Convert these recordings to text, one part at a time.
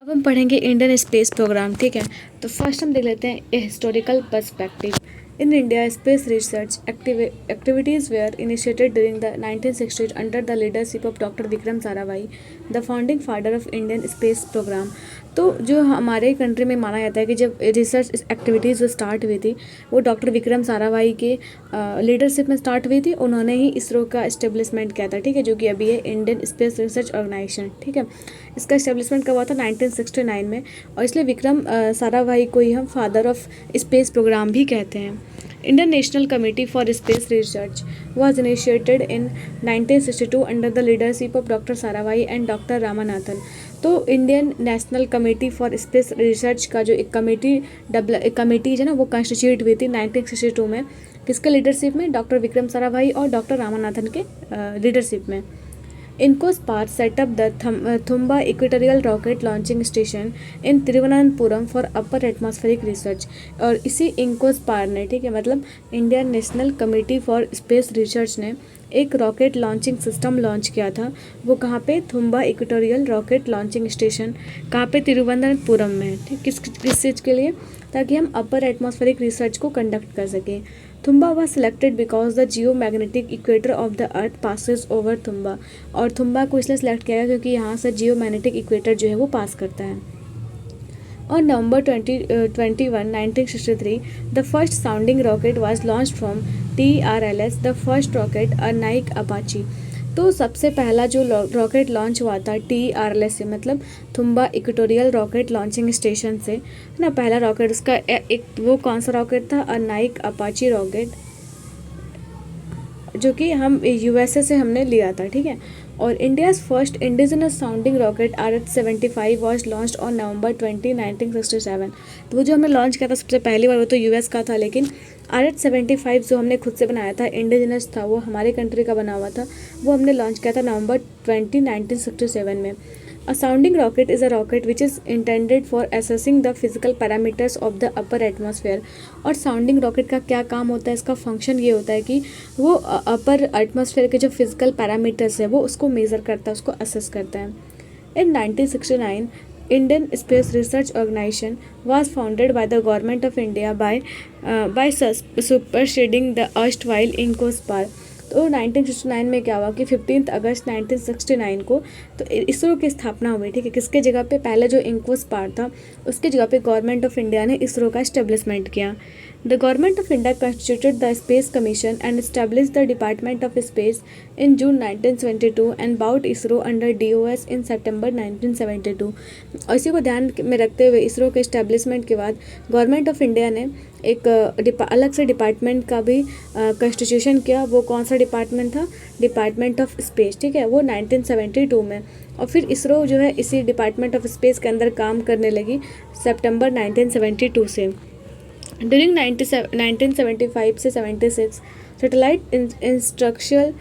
अब हम पढ़ेंगे इंडियन स्पेस प्रोग्राम। ठीक है, तो फर्स्ट हम देख लेते हैं a historical perspective. In India space research activities were initiated during the 1960s under the leadership of doctor Vikram Sarabhai, the founding father of Indian space program. तो जो हमारे कंट्री में माना जाता है कि जब रिसर्च एक्टिविटीज़ जो स्टार्ट हुई थी वो डॉक्टर विक्रम साराभाई के लीडरशिप में स्टार्ट हुई थी। उन्होंने ही इसरो का इस्टेब्लिशमेंट किया था। ठीक है, जो कि अभी है इंडियन स्पेस रिसर्च ऑर्गेनाइजेशन। ठीक है, इसका इस्टेब्लिशमेंट कब हुआ था 1969 में, और इसलिए विक्रम साराभाई को ही हम फादर ऑफ स्पेस प्रोग्राम भी कहते हैं। Indian national committee for space research was initiated in 1962 under the leadership of doctor Sarabhai and doctor Ramanathan. तो Indian national committee for space research का जो एक कमेटी है ना, वो कंस्टिट्यूट हुई थी 1962 में। किसके लीडरशिप में? डॉक्टर विक्रम साराभाई और डॉक्टर रामानाथन के लीडरशिप में। INCOSPAR set up the Thumba Equatorial Rocket Launching Station in Thiruvananthapuram for upper atmospheric research. और इसी INCOSPAR ने, ठीक है, मतलब Indian national committee for space research ने एक रॉकेट लॉन्चिंग सिस्टम लॉन्च किया था। वो कहाँ पे? Thumba equatorial rocket launching station, कहाँ पे? तिरुवनंतपुरम में। ठीक, किस चीज़ के लिए? ताकि हम अपर एटमॉस्फेरिक रिसर्च को कंडक्ट कर सकें। Thumba was selected because the geomagnetic equator of the earth passes over Thumba. और थुम्बा को इसलिए सेलेक्ट किया गया क्योंकि यहाँ से जियोमैग्नेटिक इक्वेटर जो है वो पास करता है। On November 21, 1963, the first sounding rocket was launched from TRLS, the first rocket, a Nike Apache। तो सबसे पहला जो रॉकेट लॉन्च हुआ था TRLS से, मतलब Thumba equatorial rocket launching station से, है ना। पहला रॉकेट उसका एक वो कौन सा रॉकेट था? अ नाइक अपाची रॉकेट, जो कि हम USA से हमने लिया था। ठीक है, और India's first indigenous sounding rocket RH-75 was launch on November 20, 1967। तो वो जो हमने लॉन्च किया था सबसे पहली बार, वो तो US का था, लेकिन RH-75 जो हमने खुद से बनाया था, इंडिजिनस था, वो हमारे कंट्री का बना हुआ था, वो हमने लॉन्च किया था नवंबर 20, 1967 में। A sounding rocket is a rocket which is intended for assessing the physical parameters of the upper atmosphere। और साउंडिंग रॉकेट का क्या काम होता है? इसका फंक्शन ये होता है कि वो अपर एटमॉस्फेयर के जो फिजिकल पैरामीटर्स है वो उसको मेज़र करता है, उसको असेस करता है। In 1969 Indian Space Research Organisation was founded by the government of India by superseding the erstwhile INCOSPAR। तो 1969 में क्या हुआ कि 15 अगस्त 1969 को तो इसरो की स्थापना हुई। ठीक है, किसके जगह पे? पहले जो INCOSPAR था उसके जगह पे गवर्नमेंट ऑफ इंडिया ने इसरो का इस्टेब्लिशमेंट किया। The Government of India constituted the Space Commission and establish the department of Space in June 1972 and brought ISRO under DOS in September 1972। और इसी को ध्यान में रखते हुए इसरो के इस्टेब्लिशमेंट के बाद गवर्नमेंट ऑफ इंडिया ने एक अलग से डिपार्टमेंट का भी कंस्टिट्यूशन किया। वो कौन सा डिपार्टमेंट था? Department of space. ठीक है, वो 1972 में। और फिर इसरो जो है इसी डिपार्टमेंट ऑफ स्पेस के अंदर काम करने लगी सितंबर 1972 से। ड्यूरिंग 1975 से 76 satellite instructional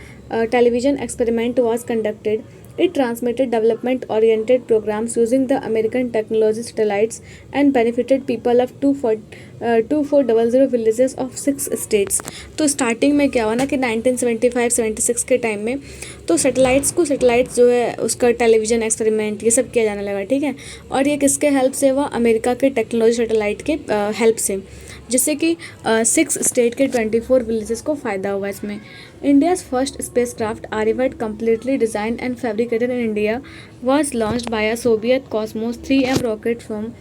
television experiment was conducted. It transmitted development-oriented programs using the American technology satellites and benefited people of 2400 villages of 6 states। तो स्टार्टिंग में क्या हुआ ना कि 1975-76 के टाइम में तो सैटेलाइट्स जो है उसका टेलीविज़न एक्सपेरिमेंट ये सब किया जाने लगा। ठीक है, और ये किसके हेल्प से हुआ? अमेरिका के टेक्नोलॉजी सैटेलाइट के हेल्प से, जिससे कि 6 स्टेट के 24 विलेजेस को फ़ायदा हुआ इसमें। India's first spacecraft Aryabhata completely design and fabricated in India was launched by a Soviet Cosmos 3M rocket from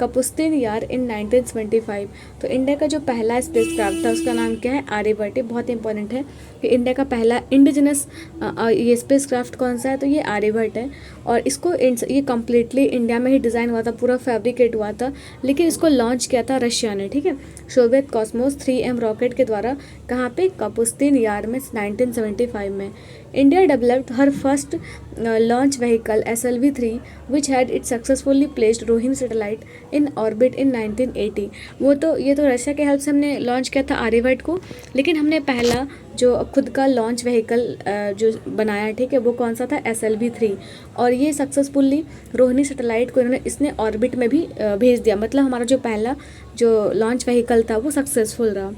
Kapustin Yar in 1925। तो इंडिया का जो पहला स्पेसक्राफ्ट था उसका नाम क्या है? आर्यभट्ट। ये बहुत इंपॉर्टेंट है कि इंडिया का पहला इंडिजिनस ये स्पेसक्राफ्ट कौन सा है? तो ये आर्यभट्ट है। और इसको ये कम्प्लीटली इंडिया में ही डिज़ाइन हुआ था, पूरा फैब्रिकेट हुआ था, लेकिन इसको लॉन्च किया था रशिया ने। ठीक है, सोवियत कॉस्मोस 3M रॉकेट के द्वारा। कहाँ पे? कपुस्तिन यार में 1975 में। India developed her first launch vehicle SLV-3 which had it successfully placed Rohini satellite in orbit in 1980। ये तो रशिया के हेल्प से हमने लॉन्च किया था आर्यभट्ट को, लेकिन हमने पहला जो खुद का लॉन्च व्हीकल जो बनाया, ठीक है, वो कौन सा था? SLV-3। और ये सक्सेसफुली रोहिणी सैटेलाइट को इसने ऑर्बिट में भी भेज दिया। मतलब हमारा जो पहला जो लॉन्च व्हीकल था वो सक्सेसफुल रहा।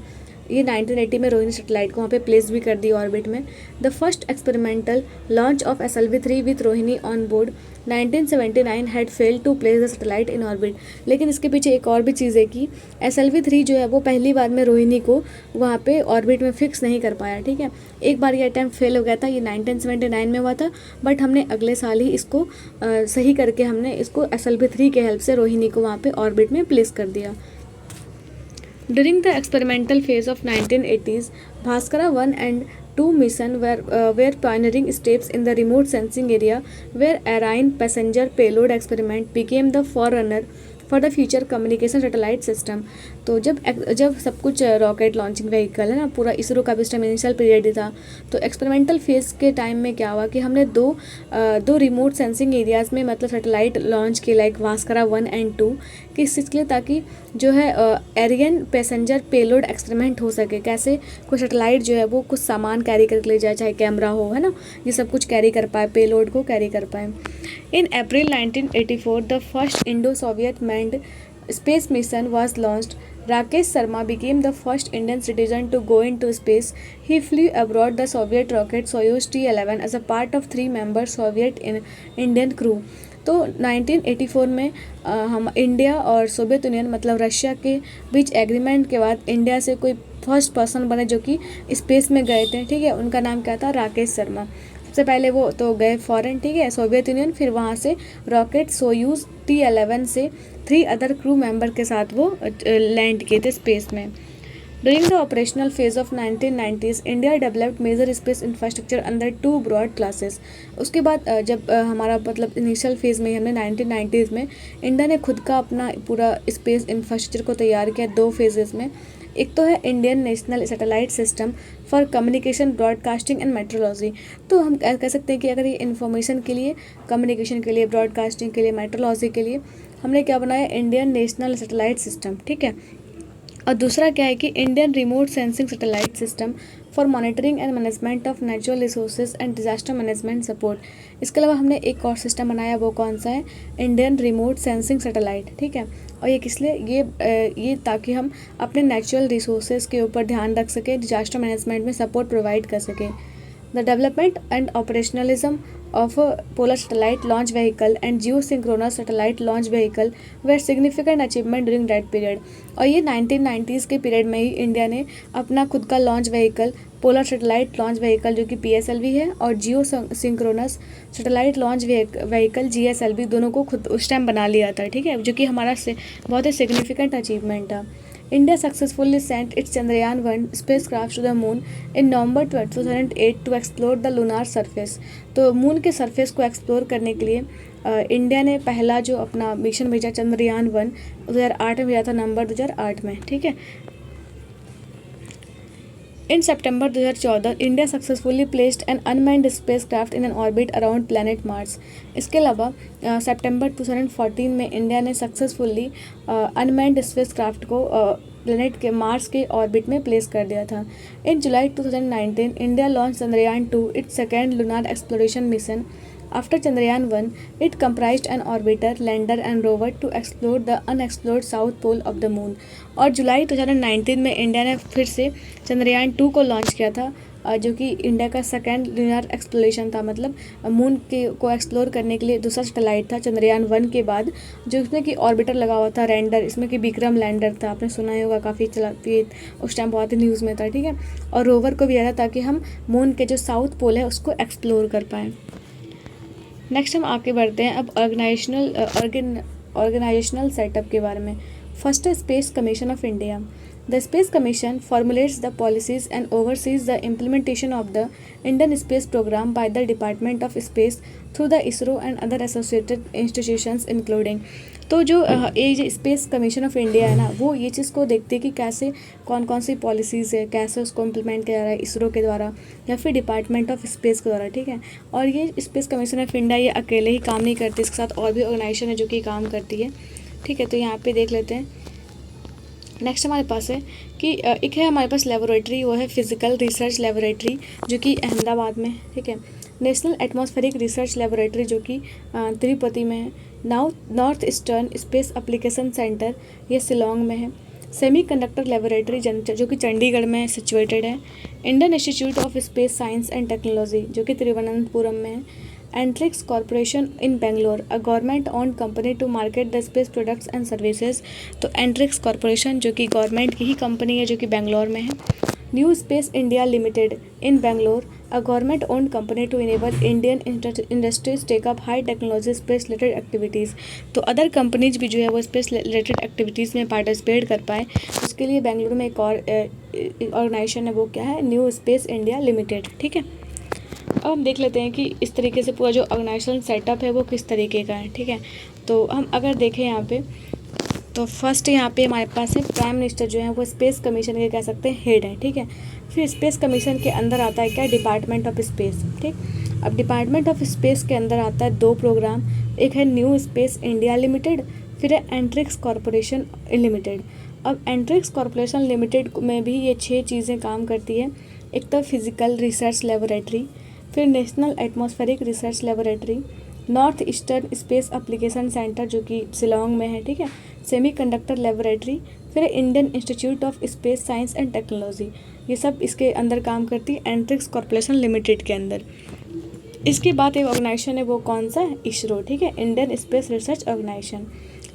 ये 1980 में रोहिणी सैटेलाइट को वहाँ पे प्लेस भी कर दी ऑर्बिट में। The first experimental launch of SLV-3 with Rohini on board 1979 had failed to place the satellite in orbit. लेकिन इसके पीछे एक और भी चीज़ है कि SLV-3 जो है वो पहली बार में रोहिणी को वहाँ पे ऑर्बिट में फिक्स नहीं कर पाया, ठीक है। एक बार ये अटैम्प्ट फेल हो गया था, ये 1979 में हुआ था, बट हमने अगले साल ही इसको सही करके हमने इसको SLV-3 के हेल्प से रोहिणी को वहाँ पे ऑर्बिट में प्लेस कर दिया। During the experimental phase of 1980s, Bhaskara 1 and 2 mission were pioneering steps in the remote sensing area, where Ariane passenger payload experiment became the forerunner for the future communication satellite system. तो जब सब कुछ rocket launching vehicle है ना, पूरा इसरो का भी इस टाइम इनिशियल पीरियड ही था, तो एक्सपेरिमेंटल फेज़ के टाइम में क्या हुआ कि हमने दो रिमोट सेंसिंग एरियाज़ में मतलब सैटेलाइट लॉन्च किए, लाइक भास्करा 1 and 2, किस चीज़ के लिए, ताकि जो है एरियन पैसेंजर पेलोड एक्सपेरिमेंट हो सके। कैसे कोई सैटेलाइट जो है वो कुछ सामान कैरी करके ले जाए, चाहे कैमरा हो, है ना, ये सब कुछ कैरी कर पाए, पेलोड को कैरी कर पाए। In April 1984, the first Indo-Soviet manned space mission was launched. Rakesh Sharma became the first Indian citizen to go into space. He flew aboard the Soviet rocket Soyuz T-11 as a part of 3-member Soviet Indian crew. तो 1984 में हम India और Soviet union मतलब Russia के बीच agreement के बाद India से कोई फर्स्ट पर्सन बने जो कि स्पेस में गए थे, ठीक है। उनका नाम क्या था? राकेश शर्मा। सबसे पहले वो तो गए फॉरेन, ठीक है, सोवियत यूनियन, फिर वहाँ से रॉकेट सोयूज T-11 से 3 अदर क्रू मेंबर के साथ वो लैंड किए थे स्पेस में। During the operational phase of 1990s, India developed major space infrastructure under 2 broad classes. उसके बाद जब हमारा मतलब इनिशियल फेज़ में हमने 1990s में इंडिया ने खुद का अपना पूरा स्पेस इंफ्रास्ट्रक्चर को तैयार किया 2 फेजेस में। एक तो है Indian national satellite system for communication, broadcasting and metrology. तो हम कह सकते हैं कि अगर ये इन्फॉर्मेशन के लिए, कम्युनिकेशन के लिए, ब्रॉडकास्टिंग के लिए, मेट्रोलॉजी के लिए हमने क्या बनाया? इंडियन नेशनल सैटेलाइट सिस्टम, ठीक है। और दूसरा क्या है कि Indian remote sensing satellite system for monitoring and management of natural resources and disaster management support. इसके अलावा हमने एक और सिस्टम बनाया, वो कौन सा है? इंडियन रिमोट सेंसिंग सैटेलाइट, ठीक है। और ये किस लिए? ये ताकि हम अपने नेचुरल रिसोर्सेज के ऊपर ध्यान रख सकें, डिजास्टर मैनेजमेंट में सपोर्ट प्रोवाइड कर सकें। The development and operationalism of a polar satellite launch vehicle and geosynchronous satellite launch vehicle were significant achievement during that period. और ये 1990s के पीरियड में ही इंडिया ने अपना खुद का launch vehicle, polar satellite launch vehicle जो कि PSLV है, और geosynchronous satellite launch vehicle GSLV, दोनों को खुद उस टाइम बना लिया था, ठीक है, जो कि हमारा बहुत ही सिग्निफिकेंट अचीवमेंट था। India successfully sent its Chandrayaan-1 spacecraft to the moon in November 2008 to explore the lunar surface. तो मून के सरफेस को एक्सप्लोर करने के लिए इंडिया ने पहला जो अपना मिशन भेजा Chandrayaan-1 2008 में भेजा था, नवंबर 2008 में, ठीक है। In September 2014, India successfully placed an unmanned spacecraft in an orbit around planet Mars. इसके अलावा सितंबर 2014 में इंडिया ने सक्सेसफुली अनमैन्ड स्पेसक्राफ्ट को प्लेनेट के मार्स के ऑर्बिट में प्लेस कर दिया था। इन जुलाई 2019, India launch Chandrayaan-2, its second lunar exploration mission. After Chandrayaan-1, it comprised an orbiter, lander and rover to explore the unexplored south pole of the moon. और जुलाई 2019 में India ने फिर से Chandrayaan-2 को लॉन्च किया था, जो कि इंडिया का सेकेंड लूनर एक्सप्लोरेशन था, मतलब मून के को एक्सप्लोर करने के लिए दूसरा सैटेलाइट था Chandrayaan-1 के बाद, जो इसमें कि ऑर्बिटर लगा हुआ था, रेंडर, इसमें कि विक्रम लैंडर था, आपने सुना ही होगा, काफ़ी चलाती उस टाइम बहुत ही न्यूज़ में था, ठीक है। और रोवर को भी आया था ताकि हम मून के जो साउथ पोल है उसको एक्सप्लोर कर पाएँ। नेक्स्ट हम आगे बढ़ते हैं अब ऑर्गेनाइजेशनल सेटअप के बारे में। First space commission of India. The Space commission formulates the policies and oversees the implementation of the Indian space program by the Department of Space through the ISRO and other associated institutions including। तो जो ये space commission of India है ना, वो ये चीज़ को देखते हैं कि कैसे कौन कौन सी पॉलिसीज़ है, कैसे उसको इम्प्लीमेंट किया जा रहा है इसरो के द्वारा या फिर डिपार्टमेंट ऑफ स्पेस के द्वारा, ठीक है। और ये स्पेस कमीशन ऑफ इंडिया ये अकेले ही काम नहीं करती, इसके साथ और भी ऑर्गेनाइजेशन है जो कि काम करती है, ठीक है। तो यहाँ पे देख लेते हैं। नेक्स्ट हमारे पास है कि एक है हमारे पास लेबोरेटरी, वो है फिजिकल रिसर्च लेबोरेटरी जो कि अहमदाबाद में, ठीक है। नेशनल एटमॉस्फेरिक रिसर्च लेबोरेटरी जो कि तिरुपति में है। North eastern space application centre, ये शिलोंग में है। सेमीकंडक्टर लेबोरेटरी जो कि चंडीगढ़ में सिचुएटेड है। Indian institute of space science and Technology जो कि तिरुवनंतपुरम में है। Antrix corporation in Bangalore, a government owned company to market the space products and services. तो एंट्रिक्स कॉरपोरेशन जो कि गवर्नमेंट की ही कंपनी है जो कि बेंगलोर में है। New Space India Limited in Bangalore, a government owned company to enable Indian industries take up high technology space related activities. तो अदर कंपनीज भी जो है वो स्पेस रिलेटेड एक्टिविटीज़ में पार्टिसिपेट कर पाए, उसके लिए बेंगलुरु में एक और ऑर्गेनाइजेशन है, वो क्या है, न्यू स्पेस इंडिया लिमिटेड। ठीक है, अब हम देख लेते हैं कि इस तरीके से पूरा जो ऑर्गेनाइजेशन सेटअप है वो किस तरीके का है। ठीक है, तो हम अगर देखें यहाँ पे, तो फर्स्ट यहाँ पे हमारे पास है प्राइम मिनिस्टर जो है वो स्पेस कमीशन के कह सकते हैं हेड है। ठीक है, फिर स्पेस कमीशन के अंदर आता है क्या, डिपार्टमेंट ऑफ स्पेस। ठीक, अब डिपार्टमेंट ऑफ स्पेस के अंदर आता है 2 प्रोग्राम, एक है न्यू स्पेस इंडिया लिमिटेड, फिर है एंट्रिक्स कॉरपोरेशन लिमिटेड। अब एंट्रिक्स कॉरपोरेशन लिमिटेड में भी ये 6 चीज़ें काम करती है। एक तो फिजिकल रिसर्च लेबोरेटरी, फिर national atmospheric research laboratory, north eastern space application centre जो कि शिलोंग में है। ठीक है, सेमीकंडक्टर लेबोरेटरी, फिर Indian institute of space science and technology, ये सब इसके अंदर काम करती है एंट्रिक्स कॉरपोरेशन लिमिटेड के अंदर। इसके बाद एक ऑर्गेनाइजेशन है, वो कौन सा है, इसरो। ठीक है, इंडियन स्पेस रिसर्च ऑर्गेनाइजेशन,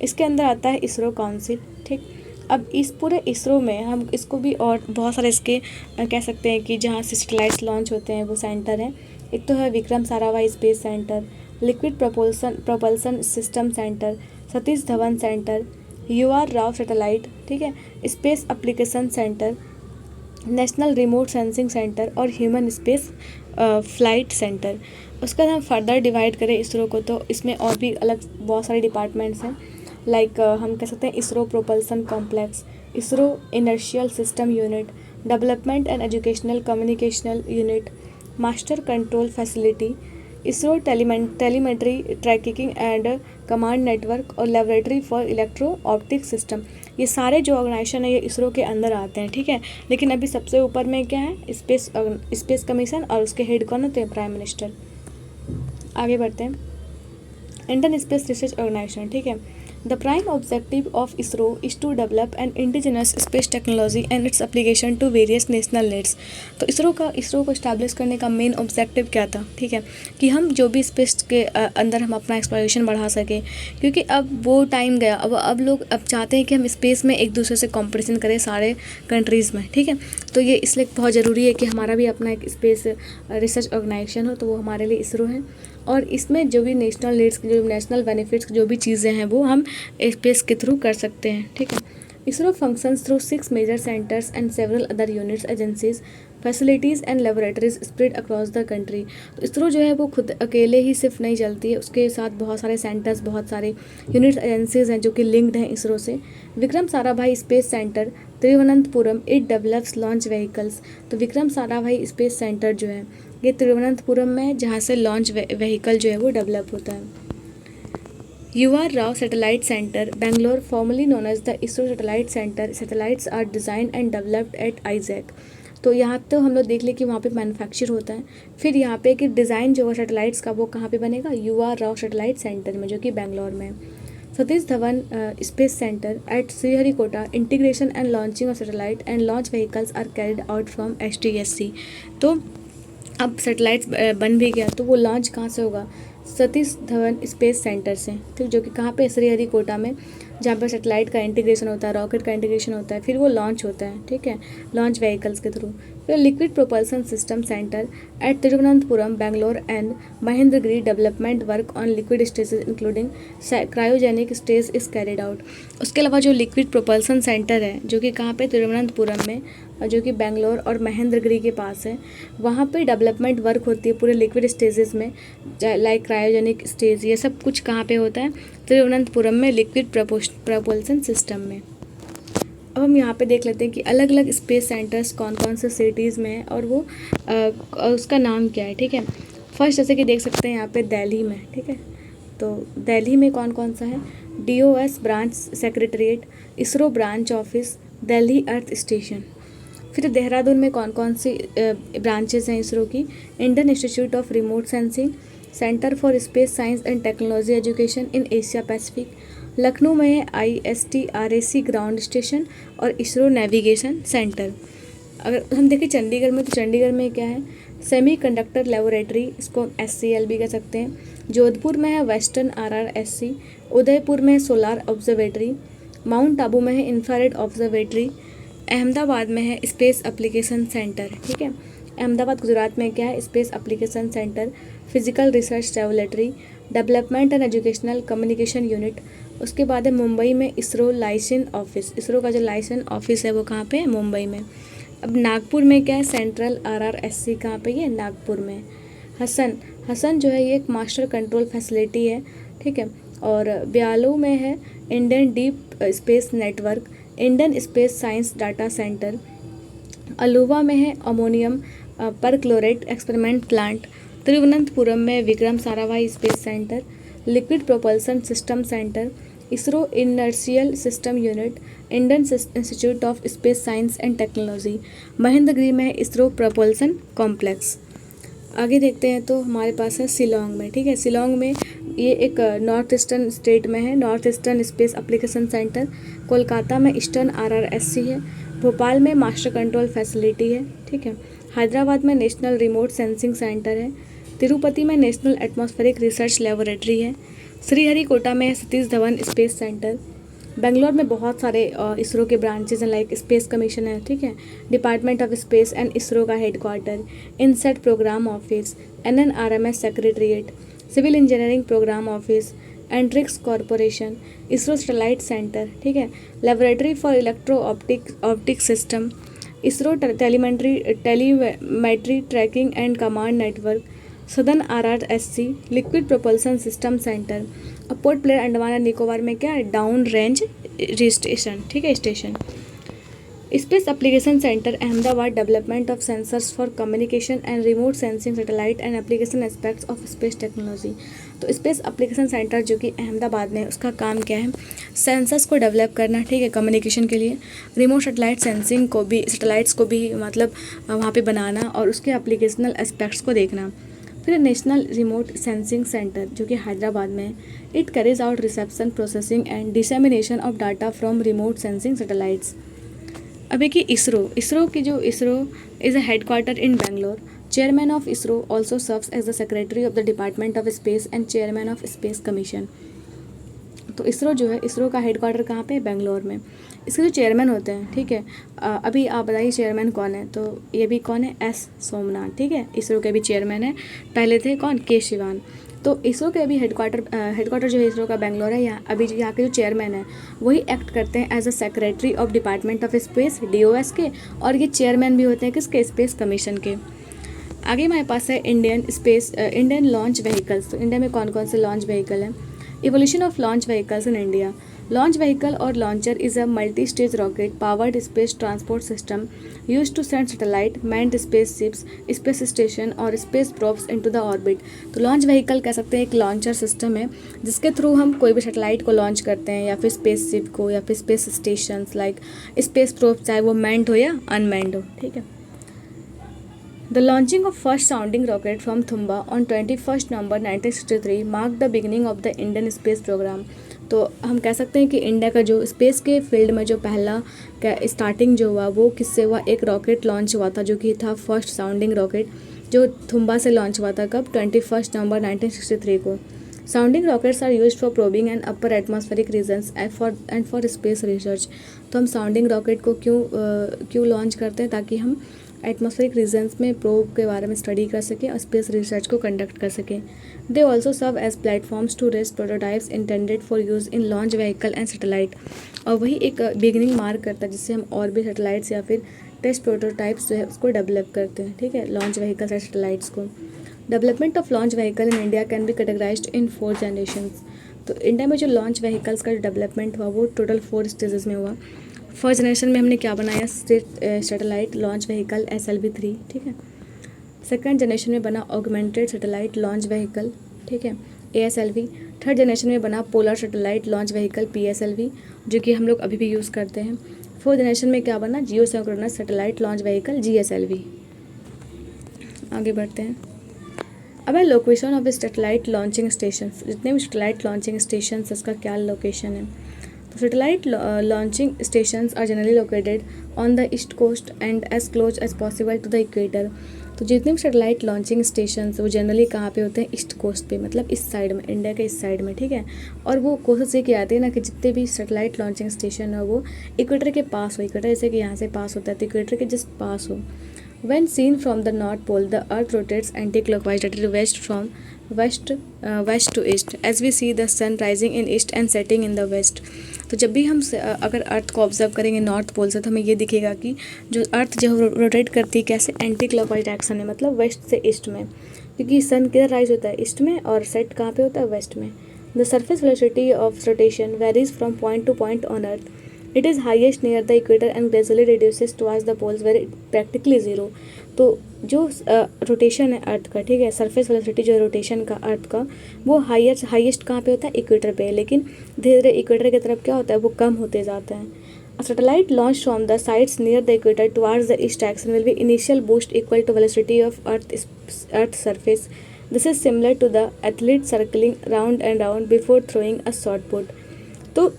इसके अंदर आता है इसरो काउंसिल। ठीक, अब इस पूरे इसरो में हम इसको भी और बहुत सारे इसके कह सकते हैं कि जहाँ से सैटेलाइट्स लॉन्च होते हैं वो सेंटर हैं। एक तो है Vikram Sarabhai space centre, liquid propulsion system centre, Satish Dhawan centre, UR Rao satellite, ठीक है, space application centre, national remote sensing centre और ह्यूमन स्पेस फ्लाइट सेंटर। उसका हम फर्दर डिवाइड करें इसरो को तो इसमें और भी अलग बहुत सारे डिपार्टमेंट्स हैं, लाइक हम कह सकते हैं ISRO propulsion complex, ISRO inertial system unit, development and educational communicational unit, master control facility, ISRO telemetry tracking and command network और laboratory for electro optic system. ये सारे जो ऑर्गेनाइजेशन है ये इसरो के अंदर आते हैं। ठीक है, लेकिन अभी सबसे ऊपर में क्या है, स्पेस कमीशन, और उसके हेड कौन होते हैं, प्राइम मिनिस्टर। आगे बढ़ते हैं, इंडियन स्पेस रिसर्च ऑर्गेनाइजेशन। ठीक है, the prime objective of ISRO is to develop an indigenous space technology and its application to various national needs. तो इसरो को इस्टेब्लिश करने का मेन ऑब्जेक्टिव क्या था, ठीक है, कि हम जो भी स्पेस के अंदर हम अपना एक्सप्लोरेशन बढ़ा सकें, क्योंकि अब वो टाइम गया, अब लोग अब चाहते हैं कि हम स्पेस में एक दूसरे से कॉम्पिटिशन करें सारे कंट्रीज़ में। ठीक है, तो ये इसलिए बहुत ज़रूरी है कि हमारा भी अपना एक स्पेस रिसर्च ऑर्गेनाइजेशन हो, तो वो हमारे लिए इसरो है। और इसमें जो भी नेशनल नीड्स, जो नेशनल बेनिफिट्स, जो भी चीज़ें हैं वो हम स्पेस के थ्रू कर सकते हैं। ठीक है, ISRO functions through 6 major centres and several other units, agencies, facilities and laboratories spread across the country. तो इसरो जो है वो खुद अकेले ही सिर्फ नहीं चलती है, उसके साथ बहुत सारे सेंटर्स, बहुत सारे यूनिट्स, एजेंसीज हैं जो कि लिंक्ड हैं इसरो से। Vikram Sarabhai space centre Thiruvananthapuram, it develops launch vehicles. तो विक्रम साराभाई स्पेस सेंटर जो है ये तिरुवनंतपुरम में है, जहाँ से लॉन्च व्हीकल जो है वो डेवलप होता है। UR Rao satellite centre Bangalore, formally known as the ISRO satellite centre, satellites are design and developed at ISAC. तो यहाँ तो हम लोग देख लें कि वहाँ पे मैन्युफैक्चर होता है, फिर यहाँ पे कि डिज़ाइन जो है सैटेलाइट्स का वो कहाँ पे बनेगा, UR राव सैटेलाइट सेंटर में जो कि बेंगलोर में है। Satish Dhawan space Centre at Sriharikota, integration and launching of satellite and launch vehicles are carried out from STSC। तो अब सैटेलाइट्स बन भी गया तो वो लॉन्च कहाँ से होगा, सतीश धवन स्पेस सेंटर से, ठीक, जो कि कहाँ पे, श्रीहरिकोटा में, जहाँ पर सैटेलाइट का इंटीग्रेशन होता है, रॉकेट का इंटीग्रेशन होता है, फिर वो लॉन्च होता है। ठीक है, लॉन्च व्हीकल्स के थ्रू। फिर liquid propulsion system centre at Thiruvananthapuram Bangalore and Mahendragiri, development work on liquid stages including cryogenic stage is carried out. उसके अलावा जो लिक्विड प्रोपल्सन सेंटर है जो कि कहाँ पे, तिरुवनंतपुरम में, जो कि बेंगलोर और महेंद्रगिरी के पास है, वहाँ पे डेवलपमेंट वर्क होती है पूरे लिक्विड स्टेजेस में, लाइक क्रायोजेनिक स्टेज, ये सब कुछ कहाँ पे होता है, तिरुवनंतपुरम में, लिक्विड प्रोपल्सन सिस्टम में। अब हम यहाँ पे देख लेते हैं कि अलग अलग स्पेस सेंटर्स कौन कौन से सिटीज़ में है और वो उसका नाम क्या है। ठीक है, फर्स्ट जैसे कि देख सकते हैं यहाँ पे दिल्ली में। ठीक है, तो दिल्ली में कौन कौन सा है, DOS branch secretariat, ISRO branch office, Delhi earth station. फिर देहरादून में कौन कौन सी ब्रांचेस हैं इसरो की, Indian institute of remote sensing, centre for space science and technology education in Asia Pacific, Lucknow में है ISTRAC ग्राउंड स्टेशन और इसरो नेविगेशन सेंटर। अगर हम देखें चंडीगढ़ में, तो चंडीगढ़ में क्या है, सेमी कंडक्टर लेबोरेटरी, इसको SCL भी कह सकते हैं। जोधपुर में है वेस्टर्न RRSC। उदयपुर में है सोलार ऑब्जर्वेटरी। माउंट आबू में है इंफ्रारेड ऑब्जर्वेटरी। अहमदाबाद में है स्पेस एप्लीकेशन सेंटर, ठीक है। अहमदाबाद गुजरात में क्या है, space application centre, physical research laboratory, development and educational communication unit. उसके बाद है मुंबई में इसरो लाइसेंस ऑफिस। इसरो का जो लाइसेंस ऑफिस है वो कहाँ पे है, मुंबई में। अब नागपुर में क्या है, सेंट्रल RRSC कहाँ पे, ये नागपुर में। हसन जो है ये एक मास्टर कंट्रोल फैसिलिटी है, ठीक है। और ब्यालू में है Indian deep space network, Indian space science data centre. Aluva में है ammonium perchlorate experiment plant. Thiruvananthapuram में Vikram Sarabhai space centre, liquid propulsion system centre, ISRO inertial system unit, Indian institute of space science and technology. Mahendragiri में है इसरो प्रोपल्सन कॉम्प्लेक्स। आगे देखते हैं तो हमारे पास है शिलोंग में, ठीक है। शिलोंग में ये एक नॉर्थ ईस्टर्न स्टेट में है, north eastern space application centre. Kolkata में ईस्टर्न RRSC है। भोपाल में मास्टर कंट्रोल फैसिलिटी है, ठीक है। हैदराबाद में नेशनल रिमोट सेंसिंग सेंटर है। तिरुपति में नेशनल एटमॉस्फेरिक रिसर्च लेबोरेटरी है। श्रीहरिकोटा में सतीश धवन स्पेस सेंटर। बेंगलोर में बहुत सारे इसरो के ब्रांचेज हैं, लाइक स्पेस कमीशन है, ठीक है। Department of space and ISRO का headquarter, INSAT programme office, NNRMS secretariat, civil engineering programme office, Antrix corporation, ISRO satellite centre, ठीक है। Laboratory for electro optic system, ISRO telemetry tracking and command network, southern RRSC, liquid propulsion system centre. और Port Blair Andaman and Nicobar में क्या है, down range station, ठीक है, station. Space application centre Ahmedabad, development of sensors for communication and remote sensing satellite and application aspects of space technology. तो space application centre जो कि अहमदाबाद में, उसका काम क्या है, सेंसर्स को डेवलप करना, ठीक है, कम्युनिकेशन के लिए। रिमोट सैटेलाइट सेंसिंग को भी, सैटेलाइट्स को भी मतलब वहाँ पे बनाना और उसके एप्लीकेशनल एस्पेक्ट्स को देखना। फिर नेशनल रिमोट सेंसिंग सेंटर जो कि हैदराबाद में, it carries out reception, processing and dissemination of data from remote sensing satellites. अभी कि इसरो की जो ISRO is a headquarter in Bangalore. Chairman of ISRO also serves as the secretary of the department of space and chairman of space commission. तो इसरो जो है, इसरो का headquarter कहाँ पे, बेंगलोर में। इसके जो चेयरमैन होते हैं, ठीक है, अभी आप बताइए चेयरमैन कौन है, तो ये भी कौन है, S सोमनाथ, ठीक है, इसरो के भी चेयरमैन है। पहले थे कौन, K शिवान। तो इसरो के अभी हेडक्वार्टर जो है इसरो का बेंगलोर है। यहाँ अभी यहाँ के जो चेयरमैन है वही एक्ट करते हैं as a secretary of department of space, DOS के, और ये चेयरमैन भी होते हैं किसके, स्पेस कमीशन के। आगे हमारे पास है इंडियन लॉन्च व्हीकल्स। तो इंडिया में कौन कौन से लॉन्च व्हीकल हैं। Evolution of launch vehicles in India. Launch vehicle और launcher is a multi stage rocket powered space transport system use to send satellite, manned space ships, space station और space probes into the orbit. तो launch vehicle कह सकते हैं एक launcher system है जिसके through हम कोई भी सैटेलाइट को लॉन्च करते हैं, या फिर स्पेस शिप को, या फिर space station like space probe, चाहे वो मैन्ड हो या अनमैन्ड हो, ठीक है। The launching of first sounding rocket from Thumba on 21st November 1963 marked the beginning of the Indian space program। तो हम कह सकते हैं कि इंडिया का जो स्पेस के फील्ड में जो पहला स्टार्टिंग जो हुआ वो किससे हुआ, एक रॉकेट लॉन्च हुआ था जो कि था फर्स्ट साउंडिंग रॉकेट, जो थुम्बा से लॉन्च हुआ था। कब, 21 नवंबर 1963 को। Sounding rockets are used for probing and upper atmospheric regions and for space research. तो हम साउंडिंग रॉकेट को क्यों लॉन्च करते हैं, ताकि हम एटमॉस्फेरिक रीजन्स में प्रोब के बारे में स्टडी कर सकें और स्पेस रिसर्च को कंडक्ट कर सकें। They also serve as platforms to rest prototypes intended for use in launch vehicle and satellite. और वही एक बिगिनिंग मार्क करता है जिससे हम और भी सैटेलाइट्स या फिर टेस्ट प्रोटोटाइप्स जो है उसको डेवलप करते हैं, ठीक है, लॉन्च व्हीकल्स एंड सैटेलाइट्स को। Development of launch vehicle in India can be categorised in 4 generations. तो इंडिया में जो लॉन्च व्हीकल्स का जो डेवलपमेंट हुआ वो टोटल 4 स्टेजेस में हुआ। फर्स्ट जनरेशन में हमने क्या बनाया, सैटेलाइट लॉन्च व्हीकल SLV-3, ठीक है। सेकंड जनरेशन में बना ऑगमेंटेड सैटेलाइट लॉन्च व्हीकल, ठीक है, ASLV। थर्ड जनरेशन में बना polar satellite launch vehicle PSLV, जो कि हम लोग अभी भी यूज़ करते हैं। फोर्थ जनरेशन में क्या बना, geosynchronous satellite launch vehicle GSLV। आगे बढ़ते हैं। अब है location of satellite launching station, जितने भी सैटेलाइट लॉन्चिंग स्टेशन इसका क्या लोकेशन है। तो satellite launching stations are generally located on the east coast and as close as possible to the equator. तो जितने भी सैटेलाइट लॉन्चिंग स्टेशन वो जनरली कहाँ पे होते हैं, ईस्ट कोस्ट पे, मतलब इस साइड में, इंडिया के इस साइड में, ठीक है। और वो कोशिश ये की जाती है ना कि जितने भी सैटेलाइट लॉन्चिंग स्टेशन है वो इक्वेटर के पास हो, इक्वेटर जैसे कि यहाँ से पास होता है तो इक्वेटर के जस्ट पास हो। When seen from the North Pole, the Earth rotates anti-clockwise, that is west to east, as we see the sun rising in east and setting in the west। तो जब भी हम अगर अर्थ को ऑब्जर्व करेंगे north pole से तो हमें ये दिखेगा कि जो अर्थ जो रोटेट करती है कैसे, एंटी क्लॉकवाइज डायरेक्शन में, मतलब वेस्ट से ईस्ट में, क्योंकि सन किधर राइज होता है, ईस्ट में, और सेट कहाँ पे होता है, वेस्ट में। The surface velocity of rotation varies from point to point on earth. It is highest near the equator and gradually reduces towards the poles where practically zero. तो जो रोटेशन है अर्थ का, ठीक है, सरफेस वेलोसिटी जो rotation का अर्थ का, वो हाईएस्ट कहाँ पे होता है, इक्वेटर पे, लेकिन धीरे धीरे इक्वेटर की तरफ क्या होता है, वो कम होते जाता है। A satellite launched from the sites near the equator towards the east axis will be initial boost equal to velocity of Earth's surface. This is similar to the athlete circling round and round before throwing a shot put. तो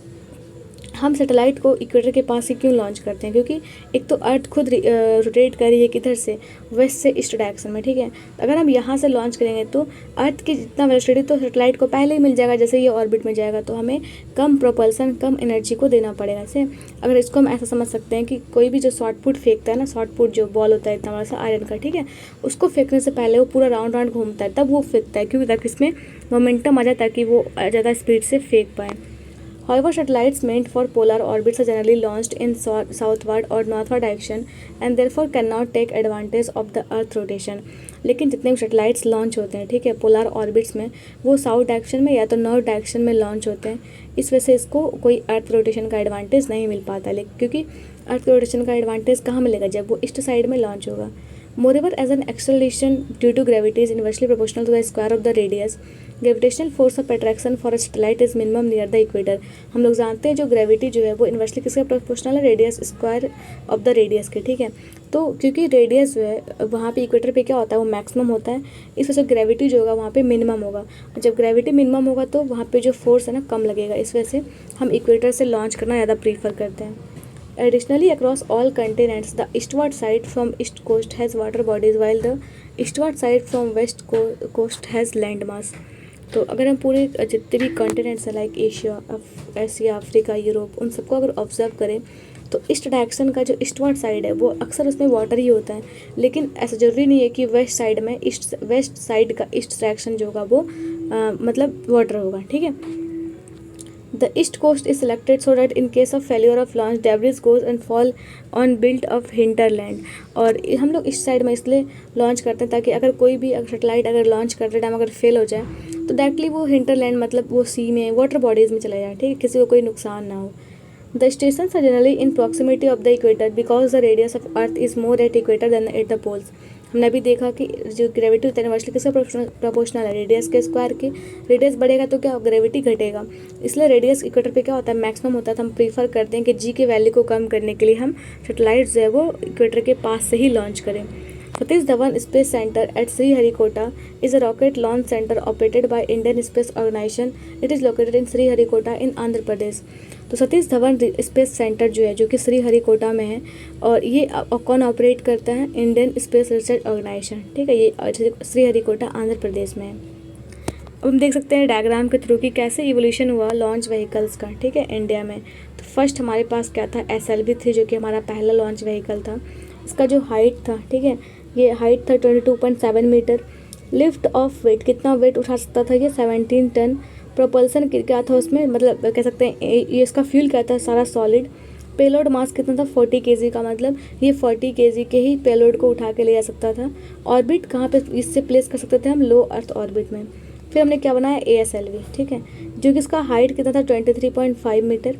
हम satellite को equator के पास ही क्यों launch करते हैं, क्योंकि एक तो अर्थ खुद रोटेट कर रही है किधर से, वेस्ट से ईस्ट डायरेक्शन में, ठीक है। अगर हम यहाँ से लॉन्च करेंगे तो अर्थ की जितना वेलोसिटी तो सैटेलाइट को पहले ही मिल जाएगा, जैसे ये ऑर्बिट में जाएगा तो हमें कम प्रोपल्सन, कम एनर्जी को देना पड़ेगा। जैसे अगर इसको हम ऐसा समझ सकते हैं कि कोई भी जो शॉर्ट पुट फेंकता है ना, शॉर्ट पुट जो बॉल होता है इतना बड़ा सा आयरन का, ठीक है, उसको फेंकने से पहले वो पूरा राउंड राउंड घूमता है, तब वो फेंकता है, क्योंकि ताकि इसमें मोमेंटम आ जाए, ताकि वो ज़्यादा स्पीड से फेंक पाए। However, satellites meant for polar orbits are generally launched in southward or northward direction and therefore cannot take advantage of the earth rotation। लेकिन जितने भी सैटेलाइट्स लॉन्च होते हैं, ठीक है, पोलर ऑर्बिट्स में, वो साउथ डायरेक्शन में या तो नॉर्थ डायरेक्शन में लॉन्च होते हैं। इस वजह से इसको कोई अर्थ रोटेशन का एडवांटेज नहीं मिल पाता, लेकिन क्योंकि अर्थ रोटेशन का एडवांटेज कहाँ मिलेगा, जब वो ईस्ट साइड में लॉन्च होगा। Moreover, as an acceleration due to gravity is inversely proportional to the square of the radius, gravitational force of attraction for a satellite is minimum near the equator. हम लोग जानते हैं जो gravity जो है वो इन्वर्सली किसके प्रोपोर्शनल है, radius square of the radius के, ठीक है। तो क्योंकि रेडियस जो है वहाँ पे इक्वेटर पे क्या होता है, वो मैक्सिमम होता है, इस वजह से ग्रेविटी जो होगा वहाँ पे मिनिमम होगा। जब ग्रेविटी मिनिमम होगा तो वहाँ पे जो फोर्स है ना कम लगेगा, इस वजह से हम इक्वेटर से लॉन्च करना ज़्यादा प्रीफर करते हैं। Additionally, across all continents, the eastward side from east coast has water bodies, while the eastward side from west coast has land mass। तो अगर हम पूरे जितने भी कॉन्टिनेंट्स हैं लाइक एशिया, अफ्रीका, यूरोप, उन सबको अगर ऑब्जर्व करें तो ईस्ट डायरेक्शन का जो ईस्टवर्ड साइड है वो अक्सर उसमें वाटर ही होता है, लेकिन ऐसा ज़रूरी नहीं है कि वेस्ट साइड में वेस्ट साइड का ईस्ट डायरेक्शन जो होगा वो मतलब वाटर होगा, ठीक है। The east coast is selected so that in case of failure of launch, debris goes and fall on built up hinterland। और हम लोग इस साइड में इसलिए लॉन्च करते हैं ताकि अगर कोई भी सैटेलाइट अगर लॉन्च करते टाइम अगर फेल हो जाए तो डायरेक्टली वो हिंटरलैंड मतलब वो सी में, वाटर बॉडीज़ में चला जाए, ठीक है, किसी को कोई नुकसान ना हो। The stations are generally in proximity of the equator because the radius of Earth is more at equator than at the poles। हमने अभी देखा कि जो ग्रेविटी होता है इन्वर्सली किसका प्रोपोर्शनल है, रेडियस के स्क्वायर के। रेडियस बढ़ेगा तो क्या ग्रेविटी घटेगा, इसलिए रेडियस इक्वेटर पे क्या होता है, मैक्सिमम होता है। तो हम प्रीफर करते हैं कि जी के वैल्यू को कम करने के लिए हम सैटेलाइट जो है वो इक्वेटर के पास से ही लॉन्च करें। Satish Dhawan space Centre at Sriharikota is a rocket launch center operated by Indian Space Organization। It is located in Sriharikota in Andhra Pradesh. तो सतीश धवन स्पेस सेंटर जो है जो कि श्रीहरिकोटा में है, और ये कौन ऑपरेट करता है, इंडियन स्पेस रिसर्च ऑर्गेनाइजेशन, ठीक है, ये श्रीहरिकोटा आंध्र प्रदेश में है। अब हम देख सकते हैं डायग्राम के थ्रू कि कैसे इवोल्यूशन हुआ लॉन्च व्हीकल्स का, ठीक है, इंडिया में। तो फर्स्ट हमारे पास क्या था, SLV-3 जो कि हमारा पहला लॉन्च व्हीकल था। इसका जो हाइट था, ठीक है, ये हाइट था 22.7 मीटर। लिफ्ट ऑफ वेट, कितना वेट उठा सकता था ये, 17 टन। प्रोपल्सन क्या था उसमें, मतलब कह सकते हैं ये इसका फ्यूल क्या था, सारा सॉलिड। पेलोड मास कितना था, 40 kg का, मतलब ये 40 kg के ही पेलोड को उठा के ले जा सकता था। ऑर्बिट कहाँ पे इससे प्लेस कर सकते थे हम, लो अर्थ ऑर्बिट में। फिर हमने क्या बनाया, ASLV, ठीक है, जो कि इसका हाइट कितना था 23.5 मीटर।